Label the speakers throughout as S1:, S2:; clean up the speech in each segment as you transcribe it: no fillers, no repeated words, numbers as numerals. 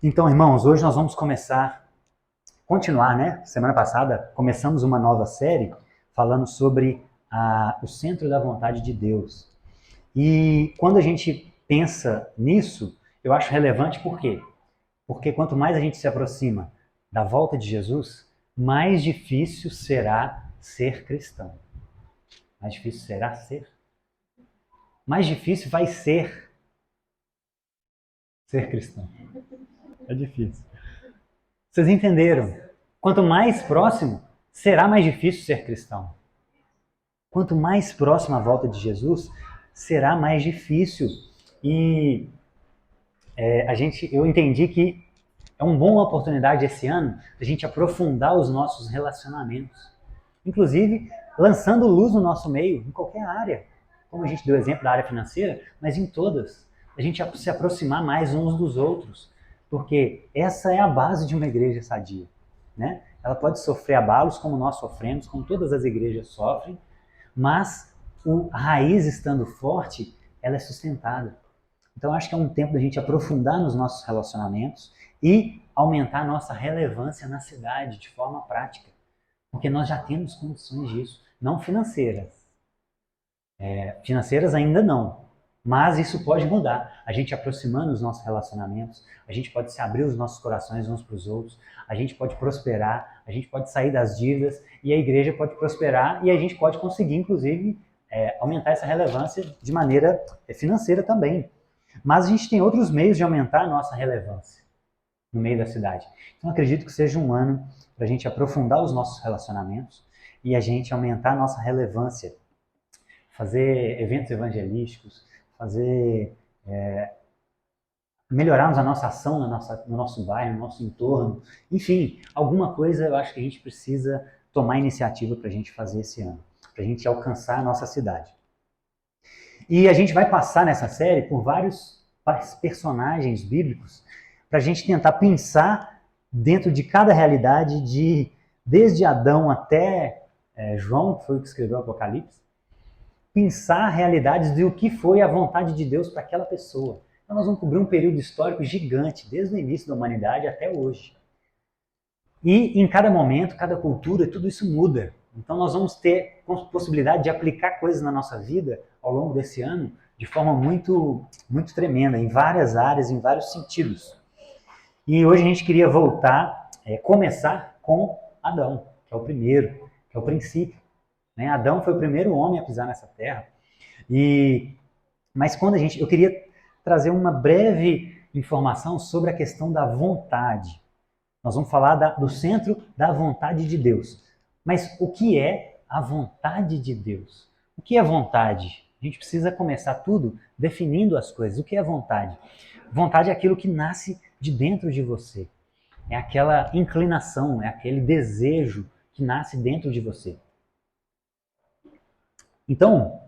S1: Então, irmãos, hoje nós vamos continuar, né? Semana passada começamos uma nova série falando sobre o centro da vontade de Deus. E quando a gente pensa nisso, eu acho relevante por quê? Porque quanto mais a gente se aproxima da volta de Jesus, mais difícil será ser cristão. Mais difícil será ser. Mais difícil vai ser cristão. É difícil. Vocês entenderam? Quanto mais próximo, será mais difícil ser cristão. Quanto mais próximo à volta de Jesus, será mais difícil. E eu entendi que é uma boa oportunidade esse ano a gente aprofundar os nossos relacionamentos. Inclusive, lançando luz no nosso meio, em qualquer área. Como a gente deu exemplo da área financeira, mas em todas. A gente se aproximar mais uns dos outros. Porque essa é a base de uma igreja sadia. Né? Ela pode sofrer abalos como nós sofremos, como todas as igrejas sofrem, mas a raiz estando forte, ela é sustentada. Então acho que é um tempo da gente aprofundar nos nossos relacionamentos e aumentar a nossa relevância na cidade de forma prática. Porque nós já temos condições disso, não financeiras. Financeiras ainda não, mas isso pode mudar. A gente aproximando os nossos relacionamentos, a gente pode se abrir os nossos corações uns para os outros, a gente pode prosperar, a gente pode sair das dívidas e a igreja pode prosperar e a gente pode conseguir, inclusive, aumentar essa relevância de maneira financeira também. Mas a gente tem outros meios de aumentar a nossa relevância no meio da cidade. Então acredito que seja um ano para a gente aprofundar os nossos relacionamentos e a gente aumentar a nossa relevância, fazer eventos evangelísticos, melhorarmos a nossa ação no nosso bairro, no nosso entorno. Enfim, alguma coisa eu acho que a gente precisa tomar iniciativa para a gente fazer esse ano, para a gente alcançar a nossa cidade. E a gente vai passar nessa série por vários personagens bíblicos para a gente tentar pensar dentro de cada realidade, desde Adão até João, que foi o que escreveu o Apocalipse, pensar realidades de o que foi a vontade de Deus para aquela pessoa. Então nós vamos cobrir um período histórico gigante, desde o início da humanidade até hoje. E em cada momento, cada cultura, tudo isso muda. Então nós vamos ter possibilidade de aplicar coisas na nossa vida ao longo desse ano de forma muito, muito tremenda, em várias áreas, em vários sentidos. E hoje a gente queria começar com Adão, que é o primeiro, que é o princípio. Né? Adão foi o primeiro homem a pisar nessa terra. Mas eu queria trazer uma breve informação sobre a questão da vontade. Nós vamos falar do centro da vontade de Deus. Mas o que é a vontade de Deus? O que é vontade? A gente precisa começar tudo definindo as coisas. O que é vontade? Vontade é aquilo que nasce de dentro de você. É aquela inclinação, é aquele desejo que nasce dentro de você. Então,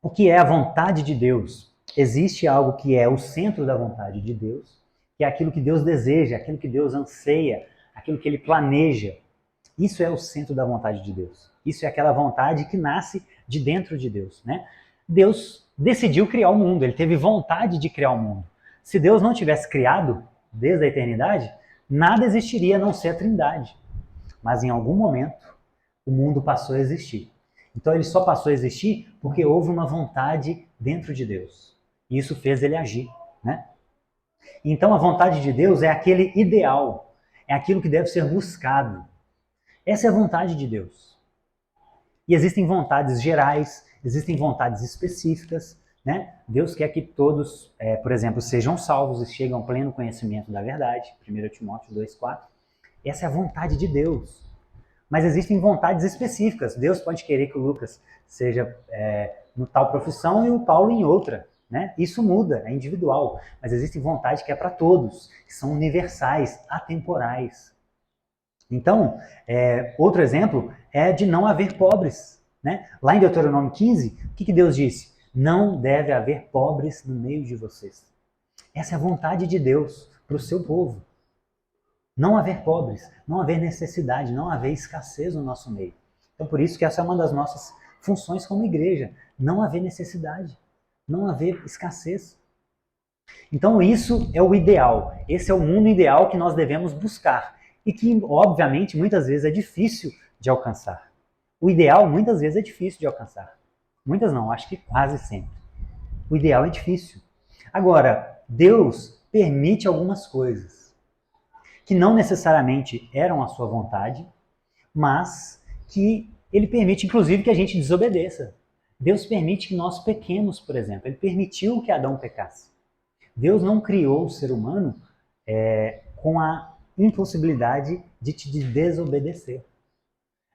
S1: o que é a vontade de Deus? Existe algo que é o centro da vontade de Deus, que é aquilo que Deus deseja, aquilo que Deus anseia, aquilo que Ele planeja. Isso é o centro da vontade de Deus. Isso é aquela vontade que nasce de dentro de Deus. Né? Deus decidiu criar o mundo, Ele teve vontade de criar o mundo. Se Deus não tivesse criado desde a eternidade, nada existiria a não ser a Trindade. Mas em algum momento, o mundo passou a existir. Então ele só passou a existir porque houve uma vontade dentro de Deus. E isso fez ele agir. Né? Então a vontade de Deus é aquele ideal, é aquilo que deve ser buscado. Essa é a vontade de Deus. E existem vontades gerais, existem vontades específicas. Né? Deus quer que todos, por exemplo, sejam salvos e cheguem ao pleno conhecimento da verdade. 1 Timóteo 2,4. Essa é a vontade de Deus. Mas existem vontades específicas. Deus pode querer que o Lucas seja no tal profissão e o Paulo em outra. Né? Isso muda, é individual. Mas existe vontade que é para todos, que são universais, atemporais. Então, outro exemplo é de não haver pobres. Né? Lá em Deuteronômio 15, o que Deus disse? Não deve haver pobres no meio de vocês. Essa é a vontade de Deus para o seu povo. Não haver pobres, não haver necessidade, não haver escassez no nosso meio. Então, por isso que essa é uma das nossas funções como igreja. Não haver necessidade, não haver escassez. Então isso é o ideal. Esse é o mundo ideal que nós devemos buscar. E que, obviamente, muitas vezes é difícil de alcançar. O ideal, muitas vezes, é difícil de alcançar. Muitas não, acho que quase sempre. O ideal é difícil. Agora, Deus permite algumas coisas que não necessariamente eram a sua vontade, mas que ele permite, inclusive, que a gente desobedeça. Deus permite que nós pequemos, por exemplo. Ele permitiu que Adão pecasse. Deus não criou o ser humano com a impossibilidade de te desobedecer.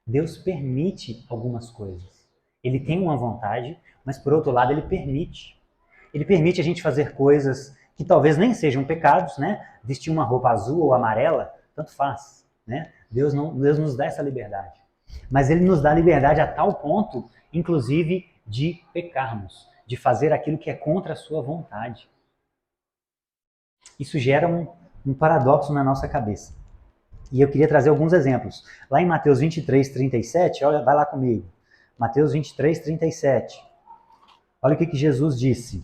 S1: Deus permite algumas coisas. Ele tem uma vontade, mas por outro lado ele permite. Ele permite a gente fazer coisas que talvez nem sejam pecados, né? Vestir uma roupa azul ou amarela, tanto faz, né? Deus nos dá essa liberdade. Mas ele nos dá liberdade a tal ponto, inclusive, de pecarmos, de fazer aquilo que é contra a sua vontade. Isso gera um paradoxo na nossa cabeça. E eu queria trazer alguns exemplos. Lá em Mateus 23, 37, olha, vai lá comigo. Mateus 23, 37. Olha o que Jesus disse.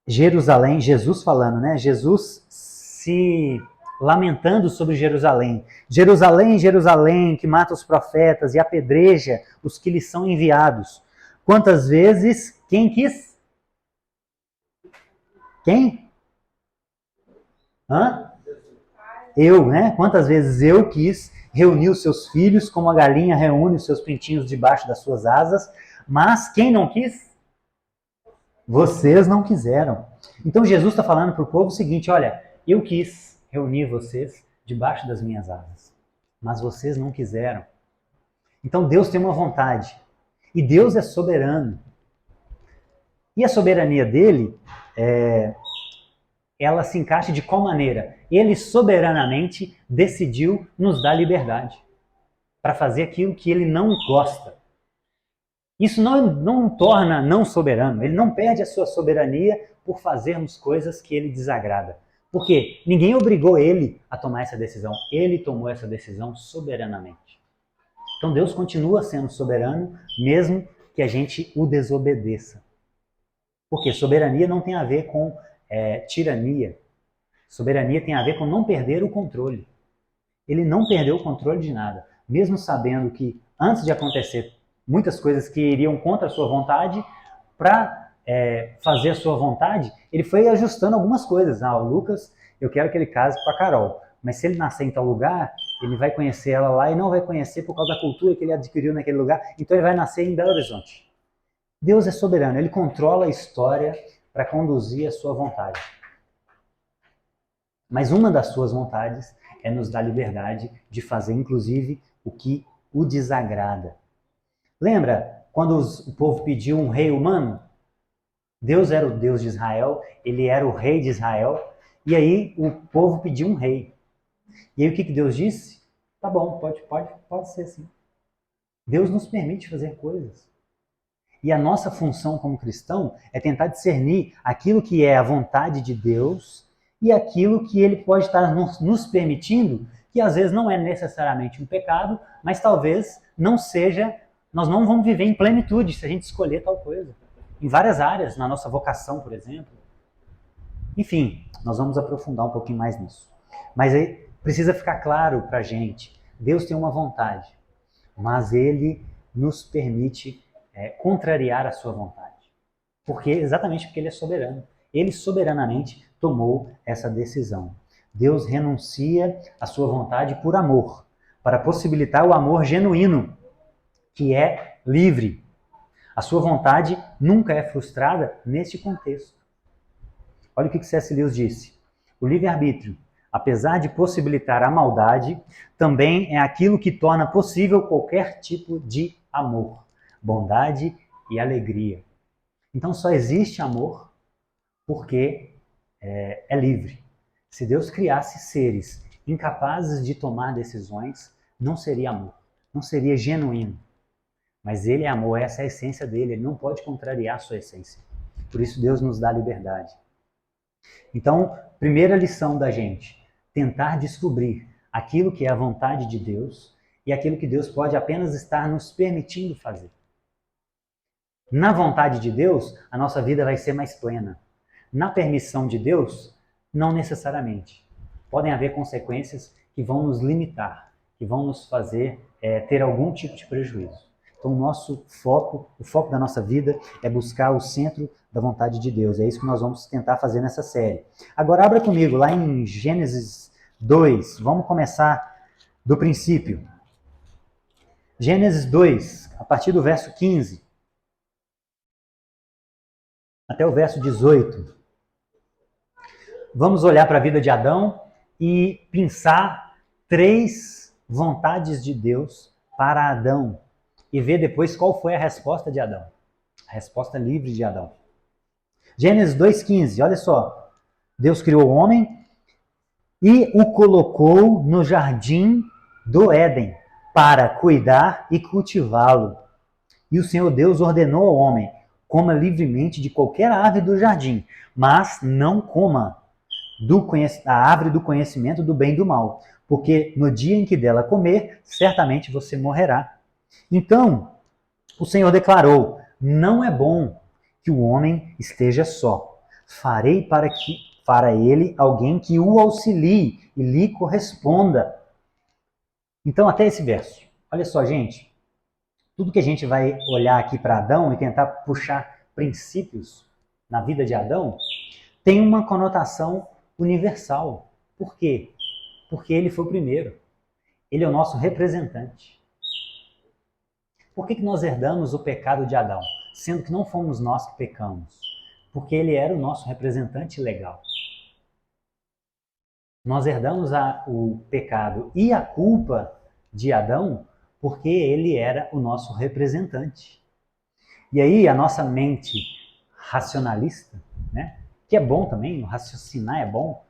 S1: Jerusalém, Jesus falando, né? Jesus se lamentando sobre Jerusalém. Jerusalém, Jerusalém, que mata os profetas e apedreja os que lhes são enviados. Quantas vezes quem quis? Quem? Hã? Eu, né? Quantas vezes eu quis reunir os seus filhos como a galinha reúne os seus pintinhos debaixo das suas asas, mas quem não quis? Vocês não quiseram. Então Jesus está falando para o povo o seguinte: olha, eu quis reunir vocês debaixo das minhas asas, mas vocês não quiseram. Então Deus tem uma vontade. E Deus é soberano. E a soberania dele, ela se encaixa de qual maneira? Ele soberanamente decidiu nos dar liberdade para fazer aquilo que ele não gosta. Isso não torna não soberano. Ele não perde a sua soberania por fazermos coisas que ele desagrada. Por quê? Ninguém obrigou ele a tomar essa decisão. Ele tomou essa decisão soberanamente. Então Deus continua sendo soberano, mesmo que a gente o desobedeça. Porque soberania não tem a ver com tirania. Soberania tem a ver com não perder o controle. Ele não perdeu o controle de nada. Mesmo sabendo que, antes de acontecer muitas coisas que iriam contra a sua vontade, para fazer a sua vontade, ele foi ajustando algumas coisas. Ah, o Lucas, eu quero que ele case com a Carol. Mas se ele nascer em tal lugar, ele vai conhecer ela lá e não vai conhecer por causa da cultura que ele adquiriu naquele lugar. Então ele vai nascer em Belo Horizonte. Deus é soberano, ele controla a história para conduzir a sua vontade. Mas uma das suas vontades é nos dar liberdade de fazer, inclusive, o que o desagrada. Lembra quando o povo pediu um rei humano? Deus era o Deus de Israel, ele era o rei de Israel, e aí o povo pediu um rei. E aí o que Deus disse? Tá bom, pode ser assim. Deus nos permite fazer coisas. E a nossa função como cristão é tentar discernir aquilo que é a vontade de Deus e aquilo que ele pode estar nos permitindo, que às vezes não é necessariamente um pecado, mas talvez não seja, nós não vamos viver em plenitude se a gente escolher tal coisa. Em várias áreas, na nossa vocação, por exemplo. Enfim, nós vamos aprofundar um pouquinho mais nisso. Mas aí precisa ficar claro para a gente, Deus tem uma vontade, mas ele nos permite contrariar a sua vontade. Exatamente porque ele é soberano. Ele soberanamente tomou essa decisão. Deus renuncia à sua vontade por amor, para possibilitar o amor genuíno, que é livre. A sua vontade nunca é frustrada neste contexto. Olha o que C.S. Lewis disse. O livre-arbítrio, apesar de possibilitar a maldade, também é aquilo que torna possível qualquer tipo de amor, bondade e alegria. Então só existe amor porque é livre. Se Deus criasse seres incapazes de tomar decisões, não seria amor, não seria genuíno. Mas ele é amor, essa é a essência dele, ele não pode contrariar a sua essência. Por isso Deus nos dá liberdade. Então, primeira lição da gente, tentar descobrir aquilo que é a vontade de Deus e aquilo que Deus pode apenas estar nos permitindo fazer. Na vontade de Deus, a nossa vida vai ser mais plena. Na permissão de Deus, não necessariamente. Podem haver consequências que vão nos limitar, que vão nos fazer ter algum tipo de prejuízo. Então, o foco da nossa vida é buscar o centro da vontade de Deus. É isso que nós vamos tentar fazer nessa série. Agora, abra comigo lá em Gênesis 2. Vamos começar do princípio. Gênesis 2, a partir do verso 15 até o verso 18. Vamos olhar para a vida de Adão e pensar 3 vontades de Deus para Adão e ver depois qual foi a resposta de Adão. A resposta livre de Adão. Gênesis 2,15, olha só. Deus criou o homem e o colocou no jardim do Éden para cuidar e cultivá-lo. E o Senhor Deus ordenou ao homem: coma livremente de qualquer árvore do jardim, mas não coma da árvore do conhecimento do bem e do mal, porque no dia em que dela comer, certamente você morrerá. Então, o Senhor declarou: não é bom que o homem esteja só. Farei para ele alguém que o auxilie e lhe corresponda. Então, até esse verso. Olha só, gente. Tudo que a gente vai olhar aqui para Adão e tentar puxar princípios na vida de Adão tem uma conotação universal. Por quê? Porque ele foi o primeiro. Ele é o nosso representante. Por que nós herdamos o pecado de Adão, sendo que não fomos nós que pecamos? Porque ele era o nosso representante legal. Nós herdamos o pecado e a culpa de Adão porque ele era o nosso representante. E aí a nossa mente racionalista, né, que é bom também, raciocinar é bom,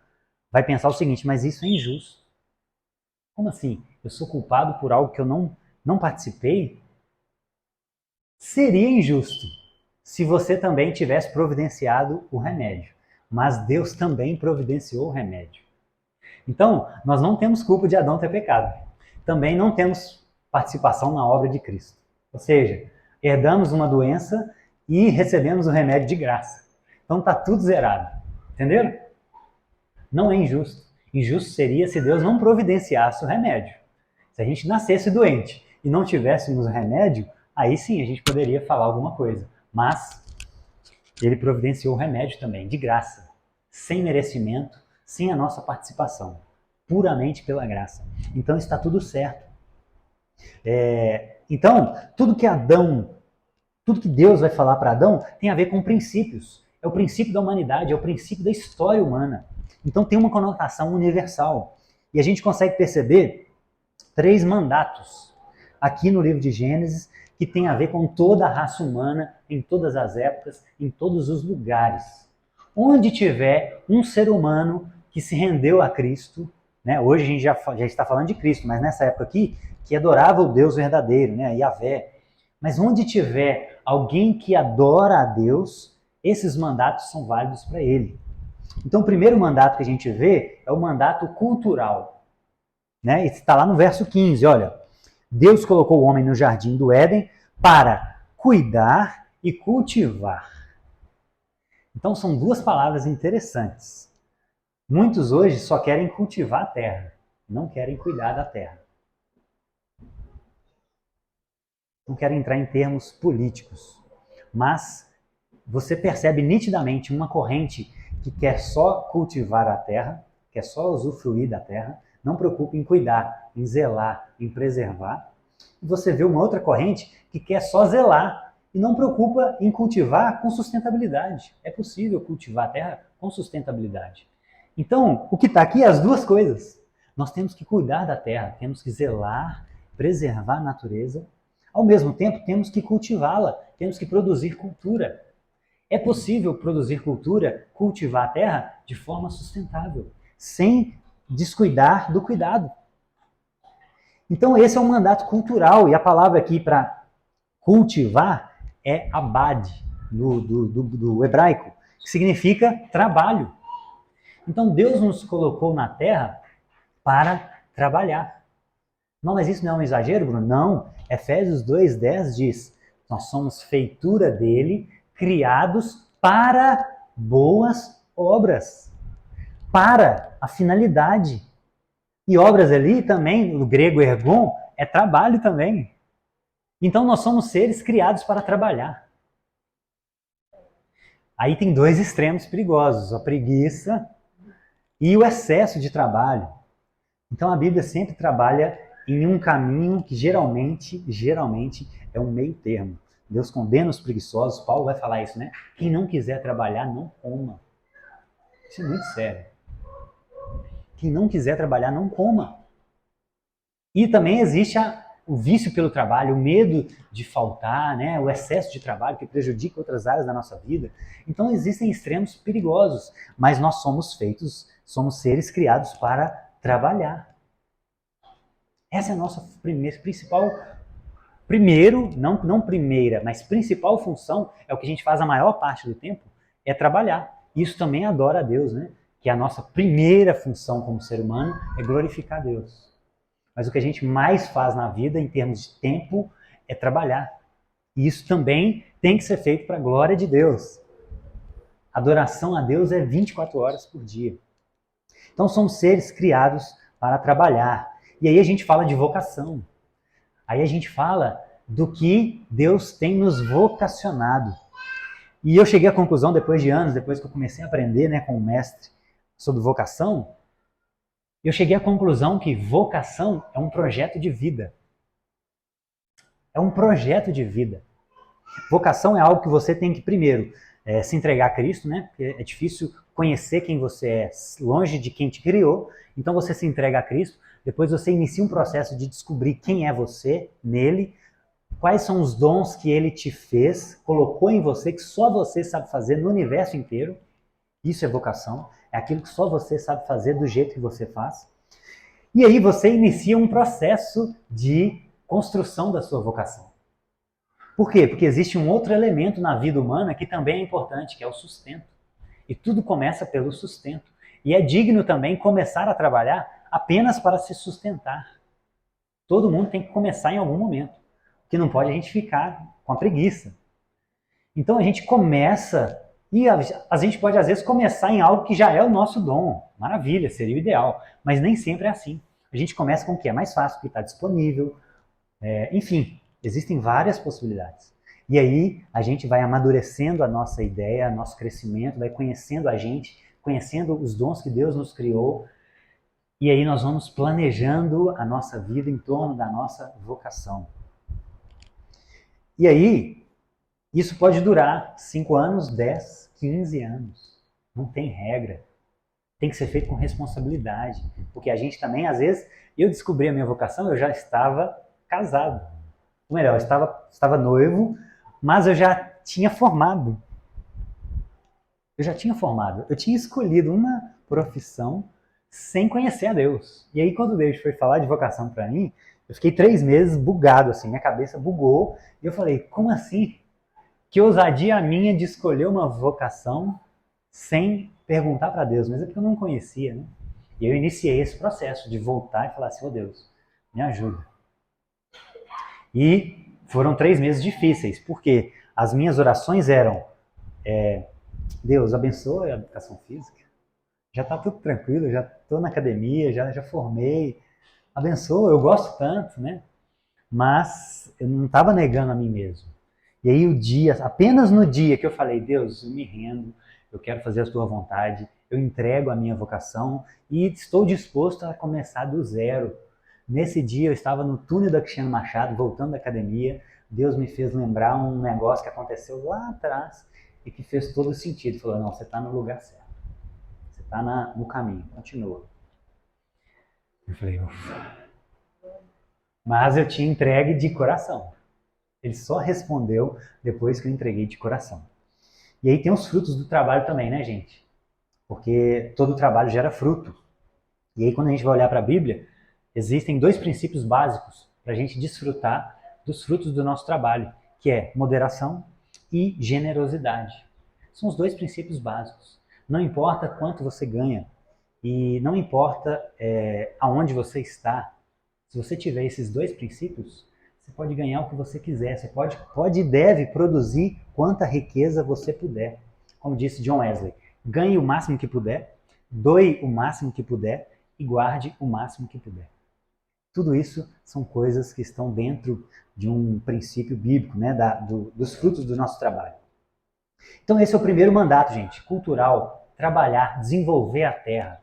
S1: vai pensar o seguinte: mas isso é injusto. Como assim? Eu sou culpado por algo que eu não participei? Seria injusto se você também tivesse providenciado o remédio. Mas Deus também providenciou o remédio. Então, nós não temos culpa de Adão ter pecado. Também não temos participação na obra de Cristo. Ou seja, herdamos uma doença e recebemos o remédio de graça. Então está tudo zerado. Entenderam? Não é injusto. Injusto seria se Deus não providenciasse o remédio. Se a gente nascesse doente e não tivéssemos o remédio, aí sim a gente poderia falar alguma coisa. Mas ele providenciou o remédio também, de graça, sem merecimento, sem a nossa participação, puramente pela graça. Então está tudo certo. Então, tudo que Deus vai falar para Adão tem a ver com princípios. É o princípio da humanidade, é o princípio da história humana. Então tem uma conotação universal. E a gente consegue perceber 3 mandatos aqui no livro de Gênesis que tem a ver com toda a raça humana, em todas as épocas, em todos os lugares. Onde tiver um ser humano que se rendeu a Cristo, né? Hoje a gente já está falando de Cristo, mas nessa época aqui, que adorava o Deus verdadeiro, né? Yahvé. Mas onde tiver alguém que adora a Deus, esses mandatos são válidos para ele. Então o primeiro mandato que a gente vê é o mandato cultural. Né? Está lá no verso 15, olha. Deus colocou o homem no jardim do Éden para cuidar e cultivar. Então são 2 palavras interessantes. Muitos hoje só querem cultivar a terra, não querem cuidar da terra. Não quero entrar em termos políticos, mas você percebe nitidamente uma corrente que quer só cultivar a terra, quer só usufruir da terra, não preocupa em cuidar, em zelar, em preservar. E você vê uma outra corrente que quer só zelar e não preocupa em cultivar com sustentabilidade. É possível cultivar a terra com sustentabilidade. Então, o que está aqui é as 2 coisas. Nós temos que cuidar da terra, temos que zelar, preservar a natureza. Ao mesmo tempo, temos que cultivá-la, temos que produzir cultura. É possível produzir cultura, cultivar a terra de forma sustentável, sem descuidar do cuidado. Então esse é um mandato cultural, e a palavra aqui para cultivar é abad, do hebraico, que significa trabalho. Então Deus nos colocou na terra para trabalhar. Não, mas isso não é um exagero, Bruno? Não. Efésios 2:10 diz: nós somos feitura dele, criados para boas obras. Para a finalidade. E obras ali também, no grego ergon, é trabalho também. Então nós somos seres criados para trabalhar. Aí tem dois extremos perigosos, a preguiça e o excesso de trabalho. Então a Bíblia sempre trabalha em um caminho que geralmente é um meio termo. Deus condena os preguiçosos, Paulo vai falar isso, né? Quem não quiser trabalhar, não coma. Isso é muito sério. Quem não quiser trabalhar, não coma. E também existe o vício pelo trabalho, o medo de faltar, né? O excesso de trabalho que prejudica outras áreas da nossa vida. Então existem extremos perigosos, mas nós somos somos seres criados para trabalhar. Essa é a nossa não primeira, mas principal função, é o que a gente faz a maior parte do tempo, é trabalhar. Isso também adora a Deus, né? Que a nossa primeira função como ser humano é glorificar a Deus. Mas o que a gente mais faz na vida, em termos de tempo, é trabalhar. E isso também tem que ser feito para a glória de Deus. Adoração a Deus é 24 horas por dia. Então somos seres criados para trabalhar. E aí a gente fala de vocação. Aí a gente fala do que Deus tem nos vocacionado. E eu cheguei à conclusão, depois de anos, depois que eu comecei a aprender, né, com o mestre sobre vocação, eu cheguei à conclusão que vocação é um projeto de vida. É um projeto de vida. Vocação é algo que você tem que, primeiro, se entregar a Cristo, né? Porque é difícil conhecer quem você é longe de quem te criou. Então você se entrega a Cristo, depois você inicia um processo de descobrir quem é você nele, quais são os dons que ele te fez, colocou em você, que só você sabe fazer no universo inteiro. Isso é vocação. É aquilo que só você sabe fazer do jeito que você faz. E aí você inicia um processo de construção da sua vocação. Por quê? Porque existe um outro elemento na vida humana que também é importante, que é o sustento. E tudo começa pelo sustento. E é digno também começar a trabalhar apenas para se sustentar. Todo mundo tem que começar em algum momento. Que não pode a gente ficar com a preguiça. Então a gente começa, e a gente pode às vezes começar em algo que já é o nosso dom. Maravilha, seria o ideal. Mas nem sempre é assim. A gente começa com o que é mais fácil, o que está disponível. Enfim, existem várias possibilidades. E aí a gente vai amadurecendo a nossa ideia, nosso crescimento, vai conhecendo a gente, conhecendo os dons que Deus nos criou. E aí nós vamos planejando a nossa vida em torno da nossa vocação. E aí, isso pode durar 5 anos, 10, 15 anos. Não tem regra. Tem que ser feito com responsabilidade. Porque a gente também, às vezes, eu descobri a minha vocação, eu já estava casado. Ou melhor, eu estava noivo, mas eu já tinha formado. Eu tinha escolhido uma profissão sem conhecer a Deus. E aí, quando Deus foi falar de vocação para mim, eu fiquei 3 meses bugado, assim, minha cabeça bugou. E eu falei, como assim? Que ousadia minha de escolher uma vocação sem perguntar para Deus, mas é porque eu não conhecia, né? E eu iniciei esse processo de voltar e falar assim, oh Deus, me ajuda. E foram 3 meses difíceis, porque as minhas orações eram, Deus, abençoe a educação física, já está tudo tranquilo, já estou na academia, já formei, abençoa, eu gosto tanto, né? Mas eu não estava negando a mim mesmo. E aí apenas no dia que eu falei, Deus, eu me rendo, eu quero fazer a tua vontade, eu entrego a minha vocação e estou disposto a começar do zero. Nesse dia eu estava no túnel da Cristiano Machado, voltando da academia, Deus me fez lembrar um negócio que aconteceu lá atrás e que fez todo sentido. Falou, não, você está no lugar certo. Você está no caminho, continua. Eu falei, ufa. Mas eu tinha entregue de coração. Ele só respondeu depois que eu entreguei de coração. E aí tem os frutos do trabalho também, né, gente? Porque todo trabalho gera fruto. E aí quando a gente vai olhar para a Bíblia, existem 2 princípios básicos para a gente desfrutar dos frutos do nosso trabalho, que é moderação e generosidade. São os 2 princípios básicos. Não importa quanto você ganha e não importa aonde você está, Se você tiver esses dois princípios, você pode ganhar o que você quiser. Você pode e deve produzir quanta riqueza você puder. Como disse John Wesley, ganhe o máximo que puder, doe o máximo que puder e guarde o máximo que puder. Tudo isso são coisas que estão dentro de um princípio bíblico, né, dos frutos do nosso trabalho. Então esse é o primeiro mandato, gente, cultural, trabalhar, desenvolver a terra.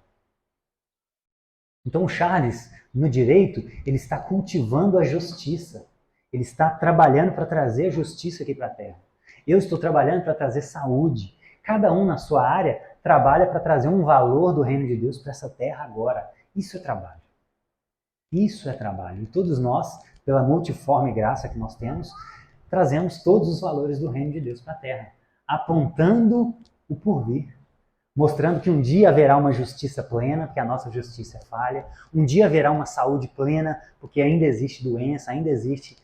S1: Então o Charles, no direito, ele está cultivando a justiça. Ele está trabalhando para trazer a justiça aqui para a terra. Eu estou trabalhando para trazer saúde. Cada um na sua área trabalha para trazer um valor do reino de Deus para essa terra agora. Isso é trabalho. Isso é trabalho. E todos nós, pela multiforme graça que nós temos, trazemos todos os valores do reino de Deus para a terra, apontando o porvir, mostrando que um dia haverá uma justiça plena, porque a nossa justiça é falha, um dia haverá uma saúde plena, porque ainda existe doença, ainda existe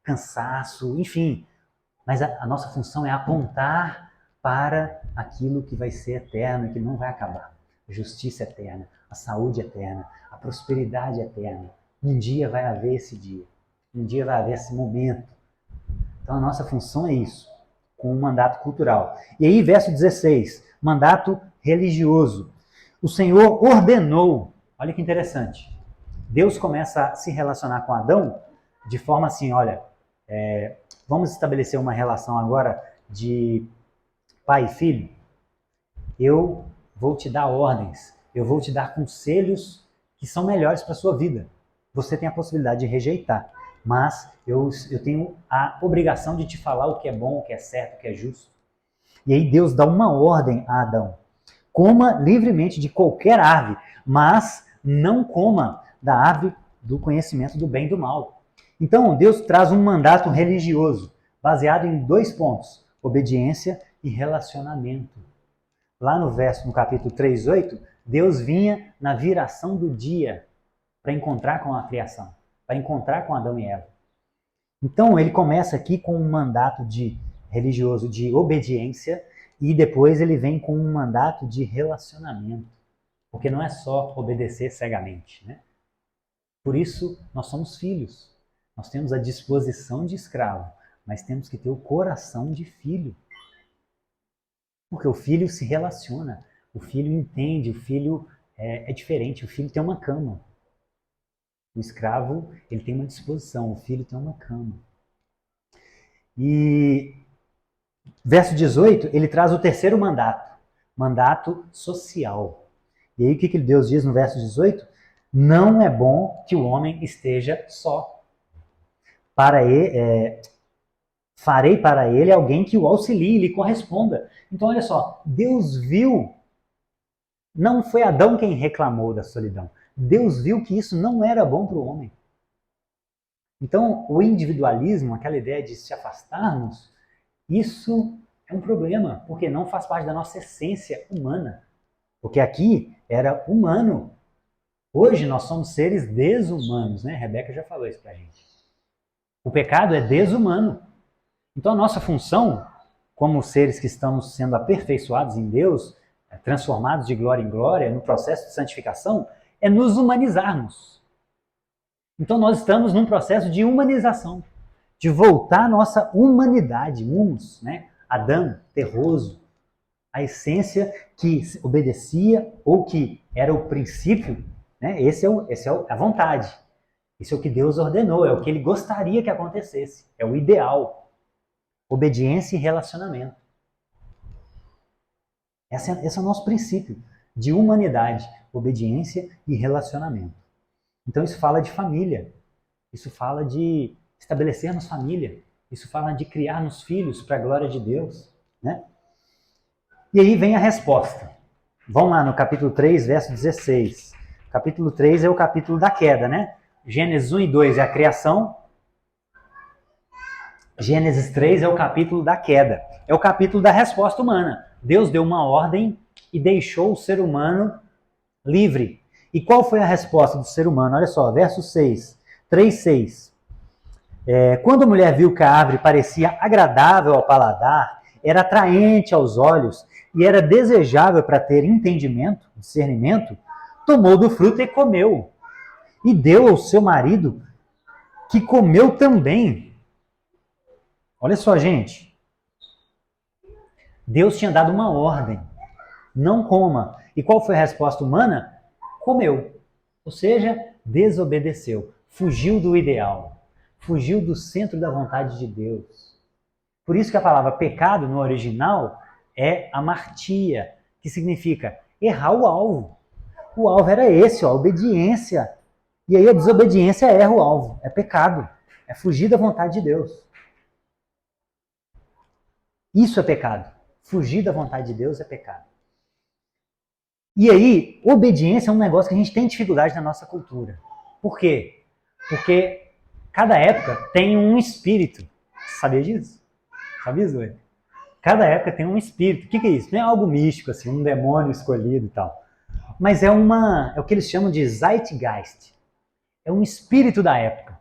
S1: cansaço, enfim. Mas a nossa função é apontar para aquilo que vai ser eterno e que não vai acabar. A justiça eterna, a saúde eterna, a prosperidade eterna. Um dia vai haver esse dia. Um dia vai haver esse momento. Então a nossa função é isso, com um mandato cultural. E aí, verso 16, mandato religioso. O Senhor ordenou, olha que interessante, Deus começa a se relacionar com Adão de forma assim, olha, vamos estabelecer uma relação agora de pai e filho. Eu vou te dar ordens, eu vou te dar conselhos que são melhores para a sua vida. Você tem a possibilidade de rejeitar, mas eu tenho a obrigação de te falar o que é bom, o que é certo, o que é justo. E aí Deus dá uma ordem a Adão. Coma livremente de qualquer árvore, mas não coma da árvore do conhecimento do bem e do mal. Então Deus traz um mandato religioso, baseado em 2 pontos, obediência e relacionamento. Lá no capítulo 3:8, Deus vinha na viração do dia para encontrar com a criação, para encontrar com Adão e Eva. Então ele começa aqui com um mandato religioso de obediência e depois ele vem com um mandato de relacionamento, porque não é só obedecer cegamente, né? Por isso nós somos filhos, nós temos a disposição de escravo, mas temos que ter o coração de filho. Porque o filho se relaciona, o filho entende, o filho é diferente, o filho tem uma cama. O escravo, ele tem uma disposição, o filho tem uma cama. E verso 18, ele traz o terceiro mandato social. E aí o que Deus diz no verso 18? Não é bom que o homem esteja só. Farei para ele alguém que o auxilie e lhe corresponda. Então, olha só, Deus viu, não foi Adão quem reclamou da solidão. Deus viu que isso não era bom para o homem. Então, o individualismo, aquela ideia de se afastarmos, isso é um problema, porque não faz parte da nossa essência humana. Porque aqui era humano. Hoje nós somos seres desumanos, né? Rebeca já falou isso pra gente. O pecado é desumano. Então a nossa função, como seres que estamos sendo aperfeiçoados em Deus, transformados de glória em glória, no processo de santificação, é nos humanizarmos. Então nós estamos num processo de humanização, de voltar à nossa humanidade, humus, né? Adão, terroso, a essência que obedecia ou que era o princípio, né? Esse é a vontade. Isso é o que Deus ordenou, é o que Ele gostaria que acontecesse, é o ideal. Obediência e relacionamento. Esse é o nosso princípio de humanidade, obediência e relacionamento. Então isso fala de família, isso fala de estabelecermos família, isso fala de criarmos filhos para a glória de Deus, né? E aí vem a resposta. Vamos lá no capítulo 3, verso 16. Capítulo 3 é o capítulo da queda, né? Gênesis 1 e 2 é a criação. Gênesis 3 é o capítulo da queda. É o capítulo da resposta humana. Deus deu uma ordem e deixou o ser humano livre. E qual foi a resposta do ser humano? Olha só, verso 6. 3:6. Quando a mulher viu que a árvore parecia agradável ao paladar, era atraente aos olhos e era desejável para ter entendimento, discernimento, tomou do fruto e comeu. e deu ao seu marido, que comeu também. Olha só, gente. Deus tinha dado uma ordem. Não coma. E qual foi a resposta humana? Comeu. Ou seja, desobedeceu. Fugiu do ideal. Fugiu do centro da vontade de Deus. Por isso que a palavra pecado no original é amartia, que significa errar o alvo. O alvo era esse, ó, a obediência. E aí a desobediência erra o alvo. É pecado. É fugir da vontade de Deus. Isso é pecado. Fugir da vontade de Deus é pecado. E aí, obediência é um negócio que a gente tem dificuldade na nossa cultura. Por quê? Porque cada época tem um espírito. Sabia disso? Sabia, Zoe? Cada época tem um espírito. O que é isso? Não é algo místico, assim, um demônio escolhido e tal. Mas é o que eles chamam de Zeitgeist. É um espírito da época.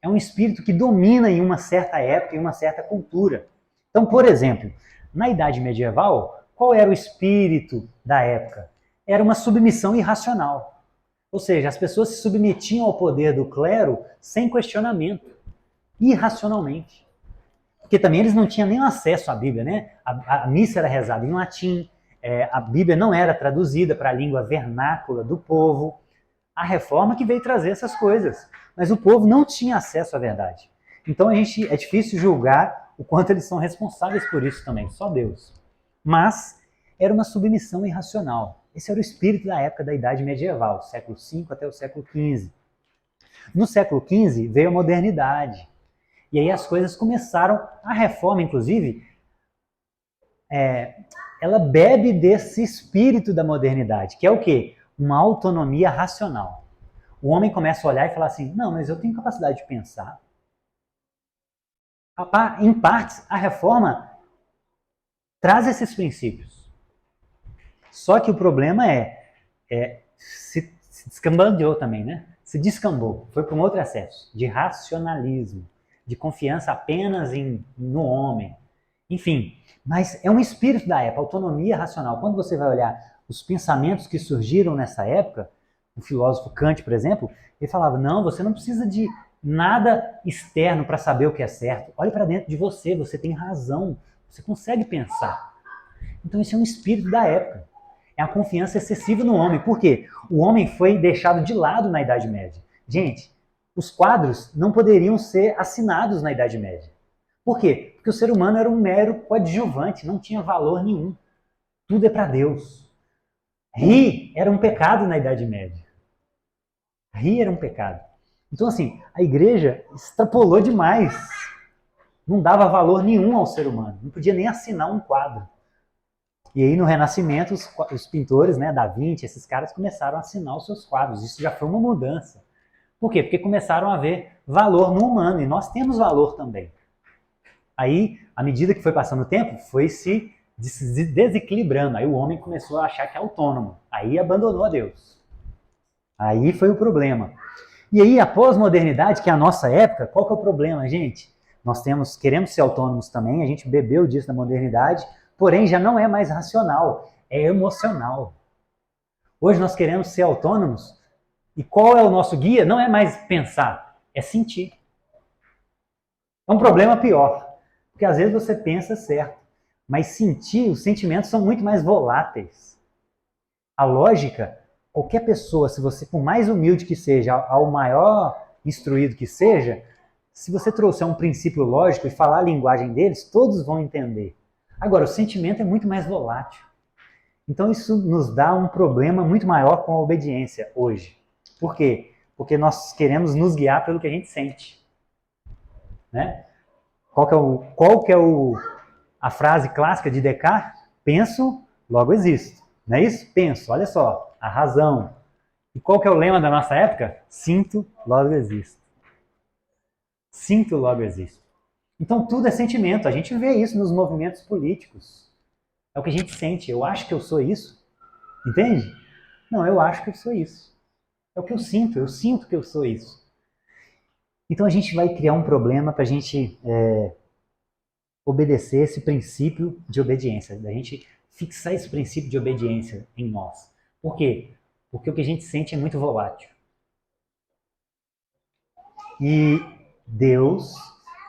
S1: É um espírito que domina em uma certa época, em uma certa cultura. Então, por exemplo, na Idade Medieval, qual era o espírito da época? Era uma submissão irracional. Ou seja, as pessoas se submetiam ao poder do clero sem questionamento, irracionalmente. Porque também eles não tinham nem acesso à Bíblia, né? A missa era rezada em latim, a Bíblia não era traduzida para a língua vernácula do povo. A reforma que veio trazer essas coisas. Mas o povo não tinha acesso à verdade. Então é difícil julgar o quanto eles são responsáveis por isso também, só Deus. Mas era uma submissão irracional. Esse era o espírito da época da Idade Medieval, século V até o século XV. No século XV veio a modernidade. E aí as coisas começaram, a reforma inclusive, ela bebe desse espírito da modernidade, que é o quê? Uma autonomia racional. O homem começa a olhar e falar assim, não, mas eu tenho capacidade de pensar. Em partes, a reforma traz esses princípios. Só que o problema se descambandou também, né? Se descambou, foi para um outro acesso, de racionalismo, de confiança apenas no homem. Enfim, mas é um espírito da época, autonomia racional. Quando você vai olhar os pensamentos que surgiram nessa época, o filósofo Kant, por exemplo, ele falava, não, você não precisa de nada externo para saber o que é certo. Olhe para dentro de você, você tem razão, você consegue pensar. Então isso é um espírito da época. É a confiança excessiva no homem. Por quê? O homem foi deixado de lado na Idade Média. Gente, os quadros não poderiam ser assinados na Idade Média. Por quê? Porque o ser humano era um mero coadjuvante, não tinha valor nenhum. Tudo é para Deus. Rir era um pecado na Idade Média. Rir era um pecado. Então, assim, a igreja extrapolou demais. Não dava valor nenhum ao ser humano. Não podia nem assinar um quadro. E aí, no Renascimento, os pintores, né, Da Vinci, esses caras começaram a assinar os seus quadros. Isso já foi uma mudança. Por quê? Porque começaram a ver valor no humano. E nós temos valor também. Aí, à medida que foi passando o tempo, foi se desequilibrando. Aí o homem começou a achar que é autônomo. Aí abandonou a Deus. Aí foi o problema. E aí, a pós-modernidade, que é a nossa época, qual que é o problema, gente? Nós queremos ser autônomos também, a gente bebeu disso na modernidade, porém já não é mais racional, é emocional. Hoje nós queremos ser autônomos, e qual é o nosso guia? Não é mais pensar, é sentir. É um problema pior, porque às vezes você pensa certo, mas sentir, os sentimentos são muito mais voláteis. A lógica, qualquer pessoa, se você, por mais humilde que seja, ao maior instruído que seja, se você trouxer um princípio lógico e falar a linguagem deles, todos vão entender. Agora, o sentimento é muito mais volátil. Então isso nos dá um problema muito maior com a obediência hoje. Por quê? Porque nós queremos nos guiar pelo que a gente sente. Né? Qual que é a frase clássica de Descartes? Penso, logo existo. Não é isso? Penso, olha só, a razão. E qual que é o lema da nossa época? Sinto, logo existo. Sinto, logo existo. Então tudo é sentimento. A gente vê isso nos movimentos políticos. É o que a gente sente. Eu acho que eu sou isso. Entende? Não, eu acho que eu sou isso. É o que eu sinto que eu sou isso. Então a gente vai criar um problema para a gente obedecer esse princípio de obediência, da gente fixar esse princípio de obediência em nós. Por quê? Porque o que a gente sente é muito volátil. E Deus,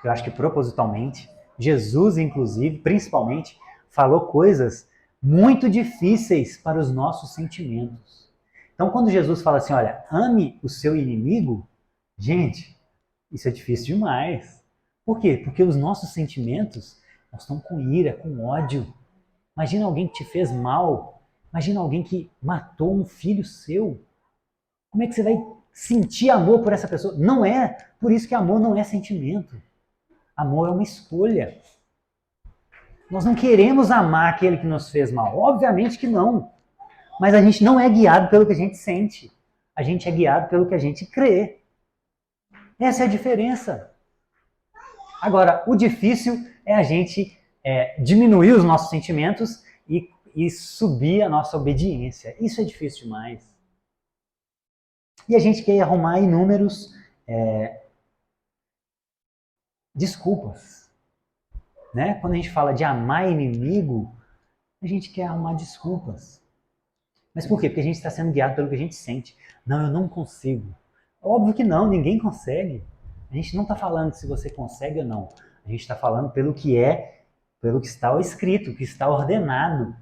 S1: eu acho que propositalmente, Jesus inclusive, principalmente, falou coisas muito difíceis para os nossos sentimentos. Então, quando Jesus fala assim, olha, ame o seu inimigo, gente, isso é difícil demais. Por quê? Porque os nossos sentimentos, nós estamos com ira, com ódio. Imagina alguém que te fez mal. Imagina alguém que matou um filho seu. Como é que você vai sentir amor por essa pessoa? Não é. Por isso que amor não é sentimento. Amor é uma escolha. Nós não queremos amar aquele que nos fez mal. Obviamente que não. Mas a gente não é guiado pelo que a gente sente. A gente é guiado pelo que a gente crê. Essa é a diferença. Agora, o difícil é a gente diminuir os nossos sentimentos e subir a nossa obediência. Isso é difícil demais. E a gente quer arrumar inúmeros desculpas. Né? Quando a gente fala de amar inimigo, a gente quer arrumar desculpas. Mas por quê? Porque a gente está sendo guiado pelo que a gente sente. Não, eu não consigo. Óbvio que não, ninguém consegue. A gente não está falando se você consegue ou não. A gente está falando pelo que está escrito, que está ordenado.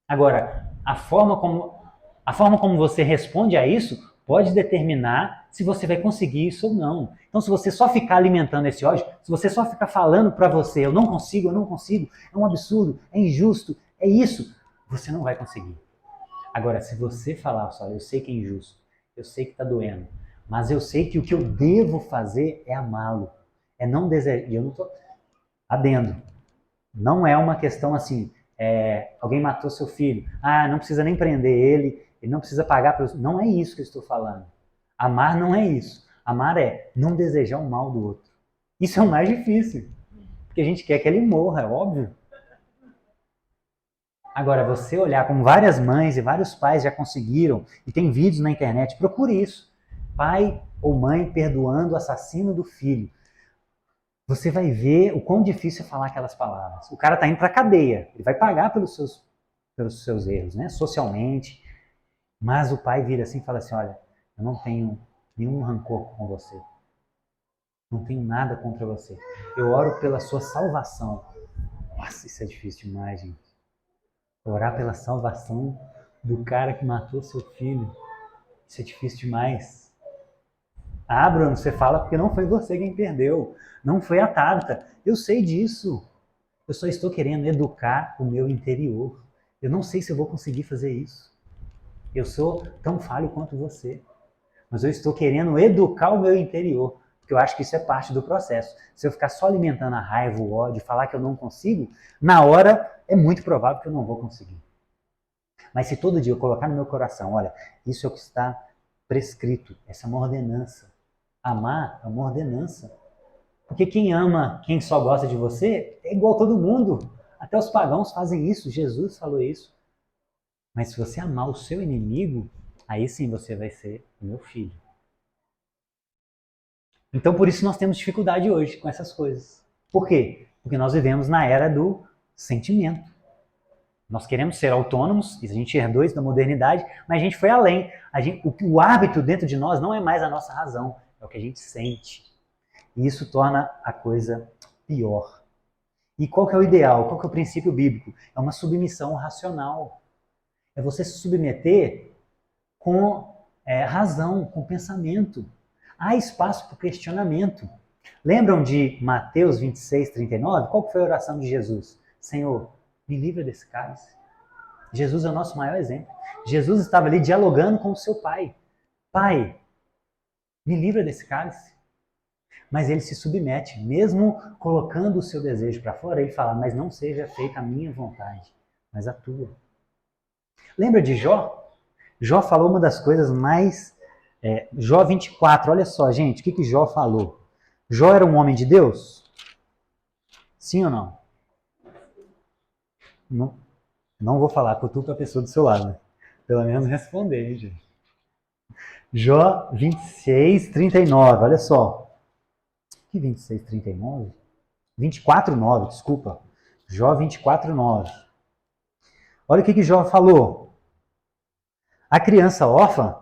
S1: Agora, a forma como você responde a isso pode determinar se você vai conseguir isso ou não. Então, se você só ficar alimentando esse ódio, se você só ficar falando para você, eu não consigo, é um absurdo, é injusto, é isso, você não vai conseguir. Agora, se você falar, olha, eu sei que é injusto, eu sei que está doendo, mas eu sei que o que eu devo fazer é amá-lo, é não desejar. E eu não estou adendo. Não é uma questão assim, alguém matou seu filho, não precisa nem prender ele não precisa pagar pelos. Não é isso que eu estou falando. Amar não é isso. Amar é não desejar o mal do outro. Isso é o mais difícil. Porque a gente quer que ele morra, é óbvio. Agora, você olhar como várias mães e vários pais já conseguiram, e tem vídeos na internet, procure isso. Pai ou mãe perdoando o assassino do filho. Você vai ver o quão difícil é falar aquelas palavras. O cara está indo para a cadeia, ele vai pagar pelos seus erros, né? Socialmente. Mas o pai vira assim e fala assim, olha, eu não tenho nenhum rancor com você. Não tenho nada contra você. Eu oro pela sua salvação. Nossa, isso é difícil demais, gente. Orar pela salvação do cara que matou seu filho. Isso é difícil demais. Bruno, você fala porque não foi você quem perdeu. Não foi a Tabita. Eu sei disso. Eu só estou querendo educar o meu interior. Eu não sei se eu vou conseguir fazer isso. Eu sou tão falho quanto você. Mas eu estou querendo educar o meu interior. Porque eu acho que isso é parte do processo. Se eu ficar só alimentando a raiva, o ódio, falar que eu não consigo, na hora é muito provável que eu não vou conseguir. Mas se todo dia eu colocar no meu coração, olha, isso é o que está prescrito. Essa é uma ordenança. Amar é uma ordenança. Porque quem ama, quem só gosta de você, é igual todo mundo. Até os pagãos fazem isso. Jesus falou isso. Mas se você amar o seu inimigo, aí sim você vai ser o meu filho. Então por isso nós temos dificuldade hoje com essas coisas. Por quê? Porque nós vivemos na era do sentimento. Nós queremos ser autônomos, e a gente herdou isso da modernidade, mas a gente foi além. O árbitro dentro de nós não é mais a nossa razão, é o que a gente sente. E isso torna a coisa pior. E qual que é o ideal? Qual que é o princípio bíblico? É uma submissão racional. É você se submeter com razão, com pensamento. Há espaço para o questionamento. Lembram de Mateus 26, 39? Qual foi a oração de Jesus? Senhor, me livra desse cálice. Jesus é o nosso maior exemplo. Jesus estava ali dialogando com o seu pai. Pai, me livra desse cálice. Mas ele se submete, mesmo colocando o seu desejo para fora, ele fala, mas não seja feita a minha vontade, mas a tua. Lembra de Jó? Jó falou uma das coisas mais... Jó 24, olha só, gente, o que Jó falou? Jó era um homem de Deus? Sim ou não? Não vou falar, cutuca a pessoa do seu lado. Né? Pelo menos responder, hein, gente. Jó 26, 39, olha só. Que 26, 39? 24, 9, desculpa. Jó 24, 9. Olha o que Jó falou. A criança órfã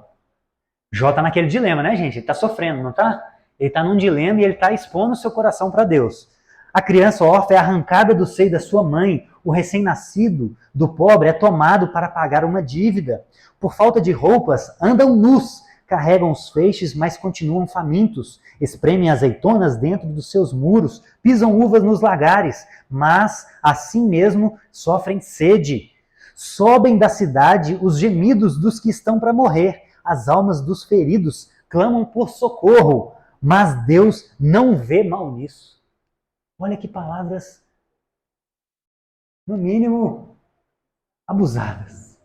S1: Jó está naquele dilema, né, gente? Ele está sofrendo, não está? Ele está num dilema e ele está expondo o seu coração para Deus. A criança órfã é arrancada do seio da sua mãe. O recém-nascido do pobre é tomado para pagar uma dívida. Por falta de roupas, andam nus, carregam os feixes, mas continuam famintos. Espremem azeitonas dentro dos seus muros, pisam uvas nos lagares, mas assim mesmo sofrem sede. Sobem da cidade os gemidos dos que estão para morrer. As almas dos feridos clamam por socorro, mas Deus não vê mal nisso. Olha que palavras, no mínimo, abusadas.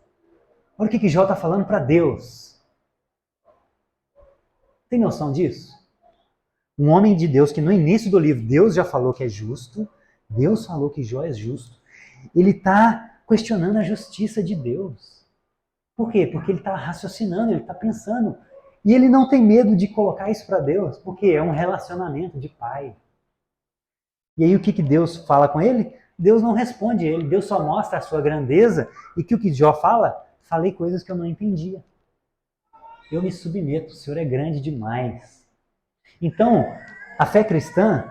S1: Olha o que Jó está falando para Deus. Tem noção disso? Um homem de Deus que no início do livro Deus já falou que é justo, Deus falou que Jó é justo. Ele está questionando a justiça de Deus. Por quê? Porque ele está raciocinando, ele está pensando. E ele não tem medo de colocar isso para Deus, porque é um relacionamento de pai. E aí o que Deus fala com ele? Deus não responde ele, Deus só mostra a sua grandeza e que o que Jó fala? Falei coisas que eu não entendia. Eu me submeto, o Senhor é grande demais. Então, a fé cristã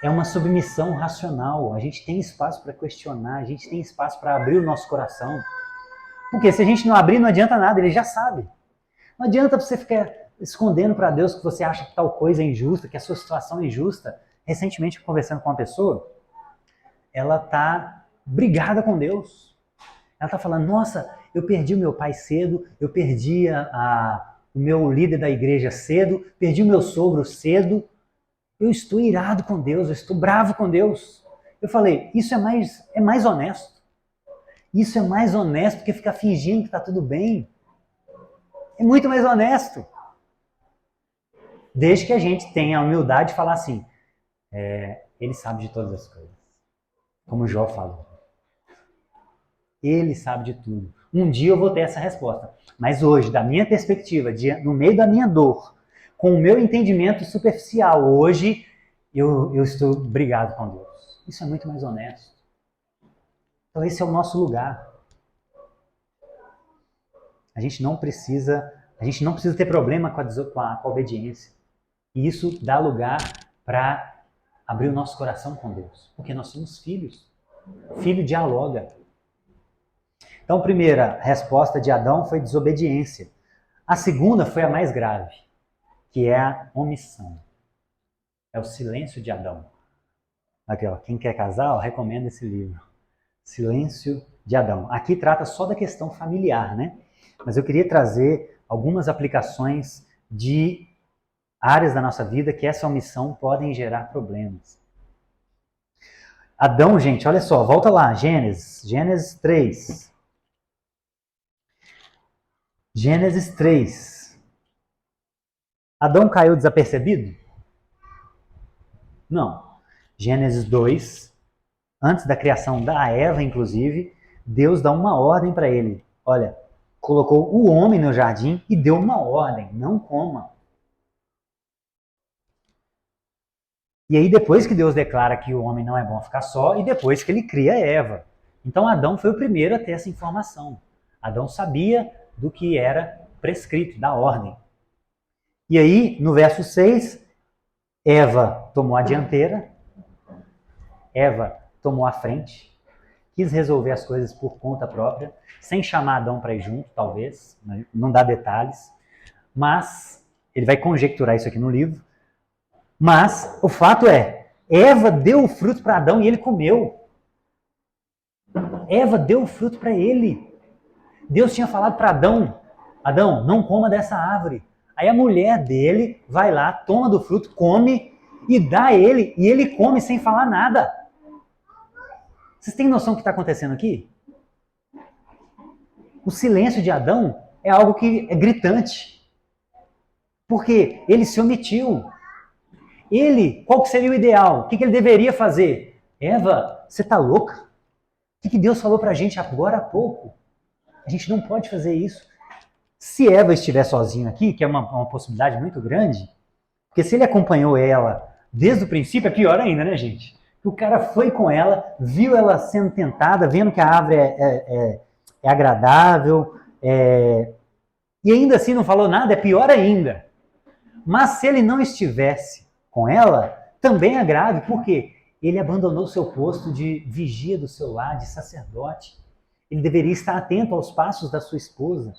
S1: é uma submissão racional. A gente tem espaço para questionar, a gente tem espaço para abrir o nosso coração. Porque se a gente não abrir, não adianta nada, ele já sabe. Não adianta você ficar escondendo para Deus que você acha que tal coisa é injusta, que a sua situação é injusta. Recentemente, conversando com uma pessoa, ela está brigada com Deus. Ela está falando, nossa, eu perdi o meu pai cedo, eu perdi o meu líder da igreja cedo, perdi o meu sogro cedo, eu estou irado com Deus, eu estou bravo com Deus. Eu falei, isso é mais honesto. Isso é mais honesto que ficar fingindo que está tudo bem. É muito mais honesto. Desde que a gente tenha a humildade de falar assim, ele sabe de todas as coisas. Como Jó falou. Ele sabe de tudo. Um dia eu vou ter essa resposta. Mas hoje, da minha perspectiva, no meio da minha dor, com o meu entendimento superficial, hoje eu estou brigado com Deus. Isso é muito mais honesto. Então esse é o nosso lugar. A gente não precisa ter problema com a obediência. E isso dá lugar para abrir o nosso coração com Deus. Porque nós somos filhos. Filho dialoga. Então, a primeira resposta de Adão foi desobediência. A segunda foi a mais grave, que é a omissão. É o silêncio de Adão. Aqui, ó, quem quer casar, ó, recomenda esse livro. Silêncio de Adão. Aqui trata só da questão familiar, né? Mas eu queria trazer algumas aplicações de áreas da nossa vida que essa omissão podem gerar problemas. Adão, gente, olha só, volta lá, Gênesis 3. Gênesis 3. Adão caiu desapercebido? Não. Gênesis 2, antes da criação da Eva, inclusive, Deus dá uma ordem para ele. Olha, colocou o homem no jardim e deu uma ordem, não coma. E aí depois que Deus declara que o homem não é bom ficar só, e depois que ele cria Eva. Então Adão foi o primeiro a ter essa informação. Adão sabia do que era prescrito, da ordem. E aí, no verso 6, Eva tomou a dianteira, Eva tomou a frente, quis resolver as coisas por conta própria, sem chamar Adão para ir junto, talvez, não dá detalhes, mas ele vai conjecturar isso aqui no livro. Mas o fato é, Eva deu o fruto para Adão e ele comeu. Eva deu o fruto para ele. Deus tinha falado para Adão, Adão, não coma dessa árvore. Aí a mulher dele vai lá, toma do fruto, come e dá a ele, e ele come sem falar nada. Vocês têm noção do que está acontecendo aqui? O silêncio de Adão é algo que é gritante. Porque ele se omitiu. Qual que seria o ideal? O que ele deveria fazer? Eva, você está louca? O que Deus falou para a gente agora há pouco? A gente não pode fazer isso. Se Eva estiver sozinha aqui, que é uma possibilidade muito grande, porque se ele acompanhou ela desde o princípio, é pior ainda, né, gente? O cara foi com ela, viu ela sendo tentada, vendo que a árvore é agradável, E ainda assim não falou nada, é pior ainda. Mas se ele não estivesse com ela, também é grave. Por quê? Ele abandonou seu posto de vigia do seu lar, de sacerdote. Ele deveria estar atento aos passos da sua esposa.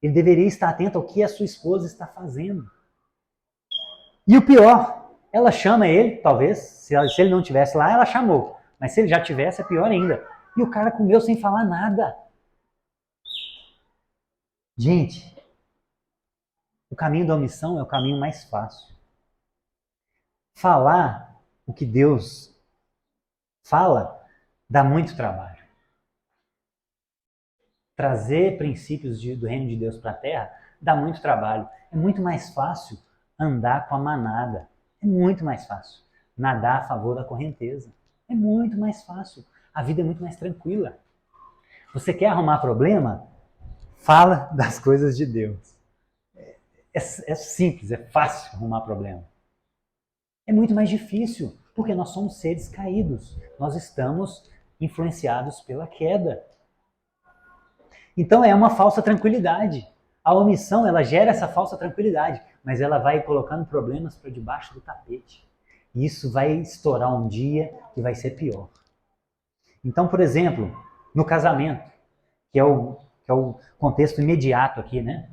S1: Ele deveria estar atento ao que a sua esposa está fazendo. E o pior, ela chama ele, talvez, se ele não estivesse lá, ela chamou. Mas se ele já tivesse, é pior ainda. E o cara comeu sem falar nada. Gente, o caminho da omissão é o caminho mais fácil. Falar o que Deus fala dá muito trabalho. Trazer princípios do reino de Deus para a terra dá muito trabalho. É muito mais fácil andar com a manada. É muito mais fácil. Nadar a favor da correnteza. É muito mais fácil. A vida é muito mais tranquila. Você quer arrumar problema? Fala das coisas de Deus. É simples, é fácil arrumar problema. É muito mais difícil, porque nós somos seres caídos. Nós estamos influenciados pela queda. Então é uma falsa tranquilidade. A omissão, ela gera essa falsa tranquilidade, mas ela vai colocando problemas para debaixo do tapete. E isso vai estourar um dia que vai ser pior. Então, por exemplo, no casamento, que é o contexto imediato aqui, né?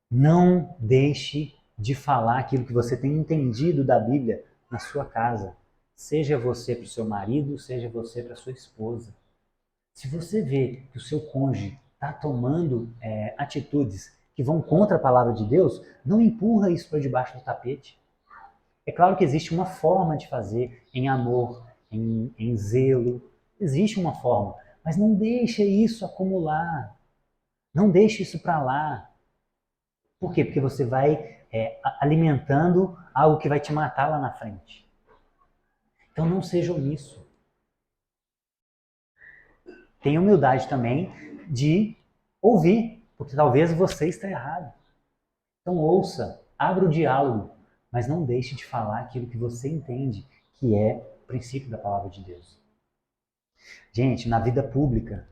S1: Não deixe de falar aquilo que você tem entendido da Bíblia na sua casa. Seja você para o seu marido, seja você para a sua esposa. Se você vê que o seu cônjuge está tomando atitudes que vão contra a palavra de Deus, não empurra isso para debaixo do tapete. É claro que existe uma forma de fazer em amor, em zelo. Existe uma forma, mas não deixe isso acumular. Não deixe isso para lá. Por quê? Porque você vai alimentando algo que vai te matar lá na frente. Então não seja omisso. Tenha humildade também de ouvir, porque talvez você está errado. Então ouça, abra o diálogo, mas não deixe de falar aquilo que você entende que é o princípio da palavra de Deus. Gente, na vida pública,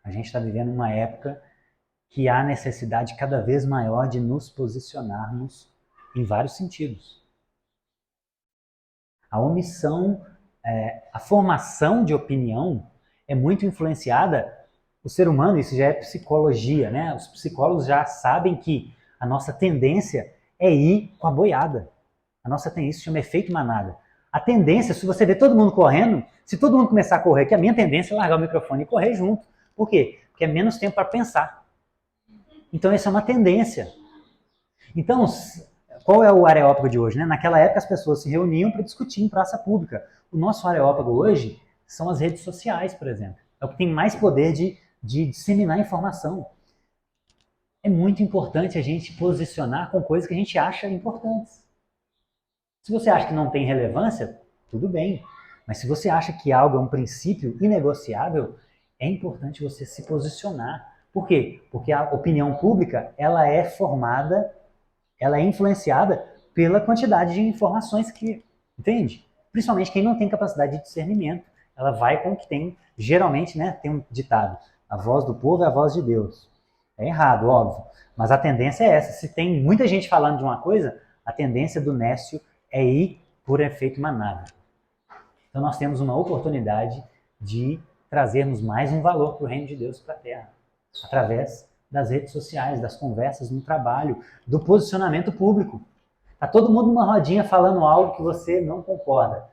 S1: a gente está vivendo uma época que há necessidade cada vez maior de nos posicionarmos em vários sentidos. A omissão, a formação de opinião é muito influenciada. O ser humano, isso já é psicologia, né? Os psicólogos já sabem que a nossa tendência é ir com a boiada. A nossa tendência se chama efeito manada. A tendência, se você vê todo mundo correndo, se todo mundo começar a correr, que a minha tendência é largar o microfone e correr junto. Por quê? Porque é menos tempo para pensar. Então, essa é uma tendência. Então, qual é o Areópago de hoje? Né? Naquela época, as pessoas se reuniam para discutir em praça pública. O nosso Areópago hoje são as redes sociais, por exemplo. É o que tem mais poder de disseminar informação. É muito importante a gente posicionar com coisas que a gente acha importantes. Se você acha que não tem relevância, tudo bem. Mas se você acha que algo é um princípio inegociável, é importante você se posicionar. Por quê? Porque a opinião pública, ela é formada, ela é influenciada pela quantidade de informações que, entende? Principalmente quem não tem capacidade de discernimento. Ela vai com o que tem, geralmente, né, tem um ditado, a voz do povo é a voz de Deus. É errado, óbvio. Mas a tendência é essa. Se tem muita gente falando de uma coisa, a tendência do nécio é ir por efeito manada. Então nós temos uma oportunidade de trazermos mais um valor para o reino de Deus para a terra, através das redes sociais, das conversas no trabalho, do posicionamento público. Está todo mundo numa rodinha falando algo que você não concorda.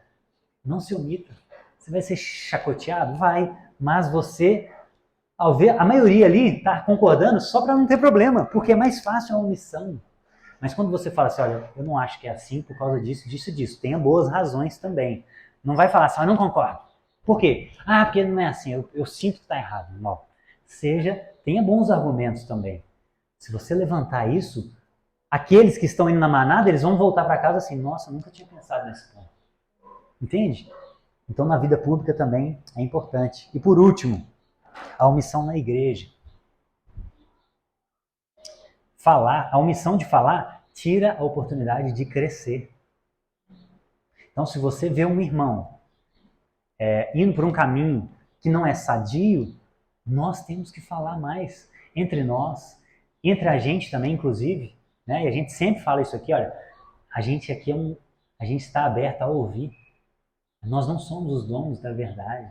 S1: Não se omita. Você vai ser chacoteado? Vai. Mas você, ao ver, a maioria ali está concordando só para não ter problema, porque é mais fácil a omissão. Mas quando você fala assim, olha, eu não acho que é assim por causa disso, disso e disso, tenha boas razões também. Não vai falar assim, eu não concordo. Por quê? Ah, porque não é assim, eu sinto que está errado. Não. Tenha bons argumentos também. Se você levantar isso, aqueles que estão indo na manada, eles vão voltar para casa assim, nossa, nunca tinha pensado nesse ponto. Entende? Então, na vida pública também é importante. E por último, a omissão na igreja. A omissão de falar tira a oportunidade de crescer. Então, se você vê um irmão indo por um caminho que não é sadio, nós temos que falar mais entre nós, Entre a gente também, inclusive, né? E a gente sempre fala isso aqui, olha, a gente aqui a gente está aberto a ouvir. Nós não somos os donos da verdade.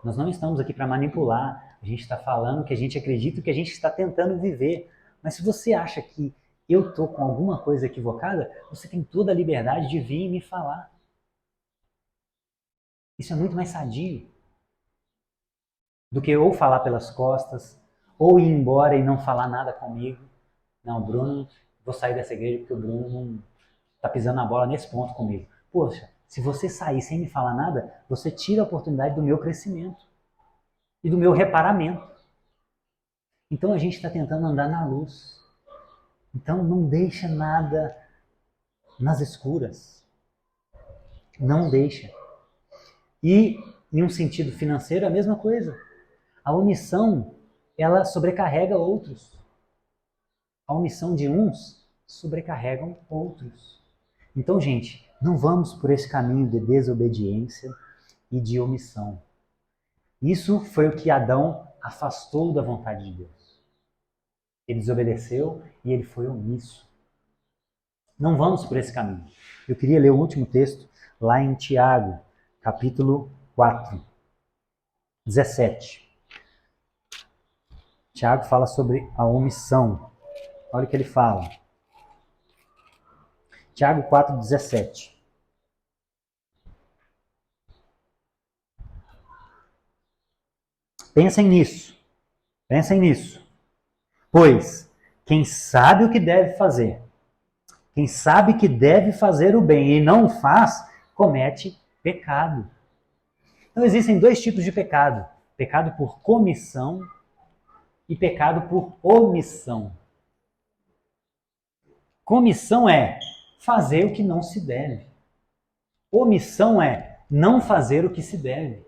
S1: Nós não estamos aqui para manipular. A gente está falando o que a gente acredita, o que a gente está tentando viver. Mas se você acha que eu estou com alguma coisa equivocada, você tem toda a liberdade de vir e me falar. Isso é muito mais sadio do que ou falar pelas costas, ou ir embora e não falar nada comigo. Não, Bruno, vou sair dessa igreja porque o Bruno não está pisando na bola nesse ponto comigo. Poxa, se você sair sem me falar nada, você tira a oportunidade do meu crescimento e do meu reparamento. Então a gente está tentando andar na luz. Então não deixa nada nas escuras. Não deixa. E em um sentido financeiro a mesma coisa. A omissão, ela sobrecarrega outros. A omissão de uns sobrecarregam outros. Então, gente, não vamos por esse caminho de desobediência e de omissão. Isso foi o que Adão afastou da vontade de Deus. Ele desobedeceu e ele foi omisso. Não vamos por esse caminho. Eu queria ler o último texto lá em Tiago, capítulo 4, 17. Tiago fala sobre a omissão. Olha o que ele fala. Tiago 4, 17. Pensem nisso. Pensem nisso. Pois, quem sabe o que deve fazer, quem sabe que deve fazer o bem e não faz, comete pecado. Então existem dois tipos de pecado. Pecado por comissão e pecado por omissão. Comissão é fazer o que não se deve. Omissão é não fazer o que se deve.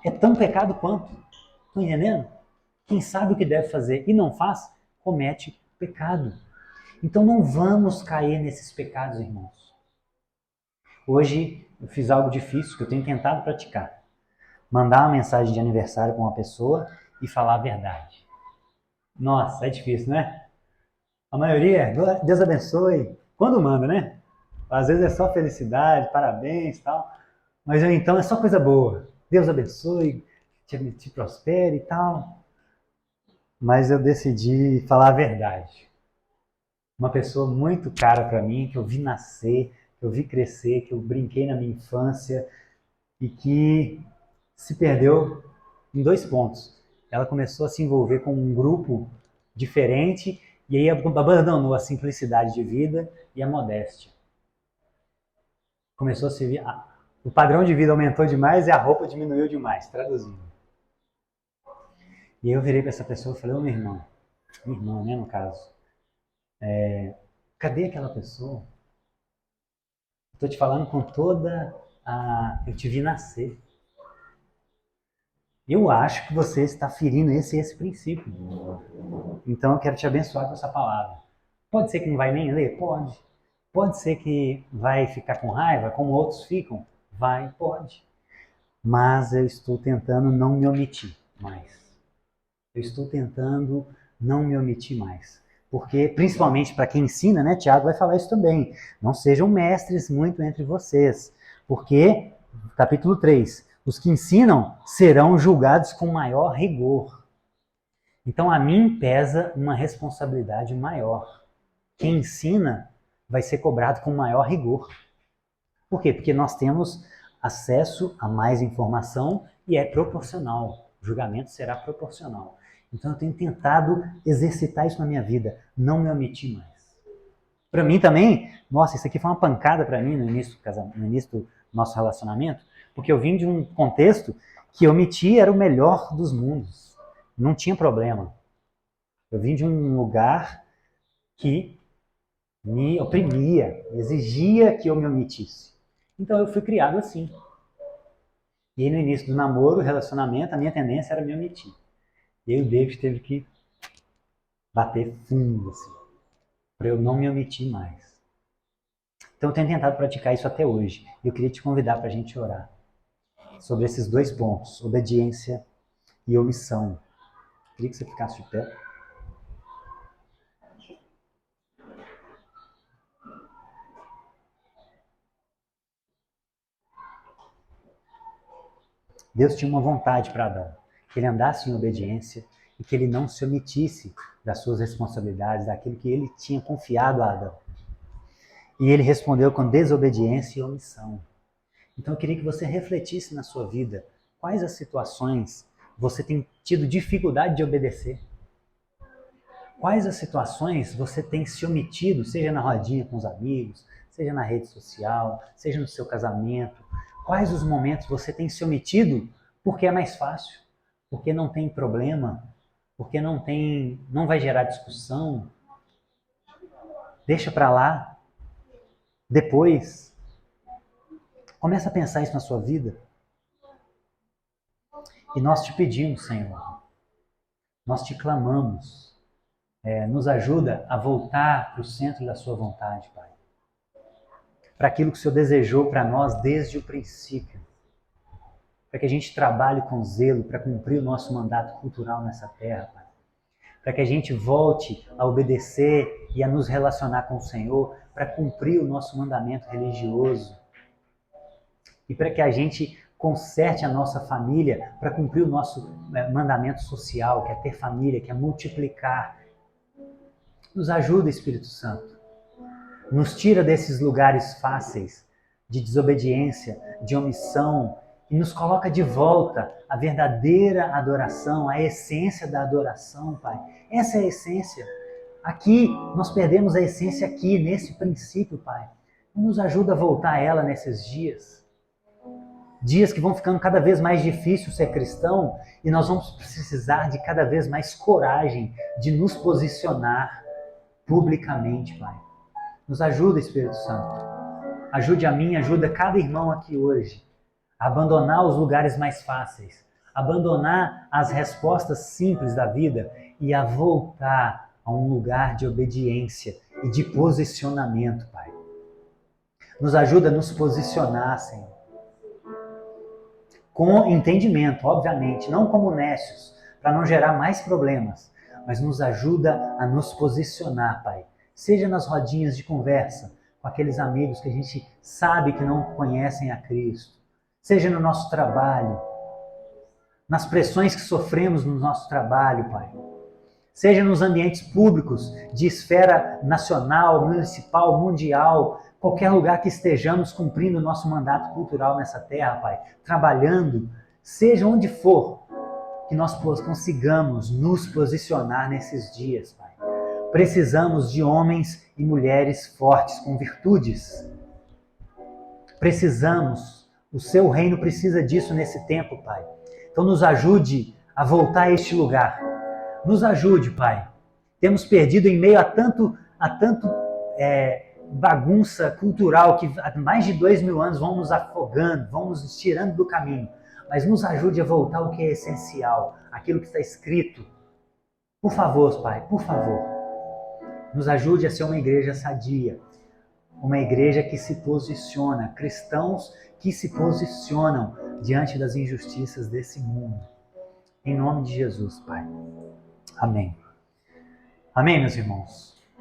S1: É tão pecado quanto. Estão entendendo? Quem sabe o que deve fazer e não faz, comete pecado. Então não vamos cair nesses pecados, irmãos. Hoje eu fiz algo difícil que eu tenho tentado praticar. Mandar uma mensagem de aniversário para uma pessoa e falar a verdade. Nossa, é difícil, né? A maioria, Deus abençoe. Quando manda, né? Às vezes é só felicidade, parabéns e tal. Mas então é só coisa boa. Deus abençoe, te prospere e tal. Mas eu decidi falar a verdade. Uma pessoa muito cara para mim, que eu vi nascer, que eu vi crescer, que eu brinquei na minha infância e que se perdeu em 2 pontos. Ela começou a se envolver com um grupo diferente e aí abandonou a simplicidade de vida e a modéstia. Começou a se... O padrão de vida aumentou demais e a roupa diminuiu demais, traduzindo. E aí eu virei para essa pessoa e falei, ô minha irmã, né, no caso, cadê aquela pessoa? Estou te falando com toda a... Eu te vi nascer. Eu acho que você está ferindo esse princípio. Então eu quero te abençoar com essa palavra. Pode ser que não vai nem ler? Pode. Pode ser que vai ficar com raiva, como outros ficam? Vai, pode. Mas eu estou tentando não me omitir mais. Eu estou tentando não me omitir mais. Porque, principalmente para quem ensina, né? Tiago vai falar isso também. Não sejam mestres muito entre vocês. Porque, capítulo 3, os que ensinam serão julgados com maior rigor. Então, a mim pesa uma responsabilidade maior. Quem ensina vai ser cobrado com maior rigor. Por quê? Porque nós temos acesso a mais informação e é proporcional. O julgamento será proporcional. Então, eu tenho tentado exercitar isso na minha vida, não me omitir mais. Para mim também, nossa, isso aqui foi uma pancada para mim no início do nosso relacionamento, porque eu vim de um contexto que omitir era o melhor dos mundos. Não tinha problema. Eu vim de um lugar que me oprimia, exigia que eu me omitisse. Então eu fui criado assim. E aí no início do namoro, relacionamento, a minha tendência era me omitir. E aí o David teve que bater fundo, assim, para eu não me omitir mais. Então eu tenho tentado praticar isso até hoje. E eu queria te convidar para a gente orar sobre esses 2 pontos, obediência e omissão. Queria que você ficasse de pé. Deus tinha uma vontade para Adão, que ele andasse em obediência e que ele não se omitisse das suas responsabilidades, daquilo que ele tinha confiado a Adão. E ele respondeu com desobediência e omissão. Então eu queria que você refletisse na sua vida quais as situações você tem tido dificuldade de obedecer. Quais as situações você tem se omitido, seja na rodinha com os amigos, seja na rede social, seja no seu casamento. Quais os momentos você tem se omitido porque é mais fácil, porque não tem problema, porque não vai gerar discussão. Deixa para lá. Depois, começa a pensar isso na sua vida. E nós te pedimos, Senhor, nós te clamamos, nos ajuda a voltar para o centro da sua vontade, Pai. Para aquilo que o Senhor desejou para nós desde o princípio. Para que a gente trabalhe com zelo para cumprir o nosso mandato cultural nessa terra, Pai. Para que a gente volte a obedecer e a nos relacionar com o Senhor para cumprir o nosso mandamento religioso. E para que a gente conserte a nossa família para cumprir o nosso mandamento social, que é ter família, que é multiplicar. Nos ajuda, Espírito Santo. Nos tira desses lugares fáceis de desobediência, de omissão, e nos coloca de volta a verdadeira adoração, a essência da adoração, Pai. Essa é a essência. Aqui, nós perdemos a essência aqui, nesse princípio, Pai. Nos ajuda a voltar a ela nesses dias. Dias que vão ficando cada vez mais difícil ser cristão e nós vamos precisar de cada vez mais coragem de nos posicionar publicamente, Pai. Nos ajuda, Espírito Santo. Ajude a mim, ajuda cada irmão aqui hoje a abandonar os lugares mais fáceis, abandonar as respostas simples da vida e a voltar a um lugar de obediência e de posicionamento, Pai. Nos ajuda a nos posicionar, Senhor. Com entendimento, obviamente, não como nécios, para não gerar mais problemas, mas nos ajuda a nos posicionar, Pai. Seja nas rodinhas de conversa, com aqueles amigos que a gente sabe que não conhecem a Cristo. Seja no nosso trabalho, nas pressões que sofremos no nosso trabalho, Pai. Seja nos ambientes públicos, de esfera nacional, municipal, mundial, qualquer lugar que estejamos cumprindo o nosso mandato cultural nessa terra, Pai. Trabalhando, seja onde for, que nós consigamos nos posicionar nesses dias, Pai. Precisamos de homens e mulheres fortes, com virtudes. Precisamos, o seu reino precisa disso nesse tempo, Pai. Então nos ajude a voltar a este lugar. Nos ajude, Pai. Temos perdido em meio a tanto bagunça cultural que há mais de 2000 anos vão nos afogando, vão nos tirando do caminho. Mas nos ajude a voltar ao que é essencial, aquilo que está escrito. Por favor, Pai, por favor. Nos ajude a ser uma igreja sadia, uma igreja que se posiciona, cristãos que se posicionam diante das injustiças desse mundo. Em nome de Jesus, Pai. Amém. Amém, meus irmãos.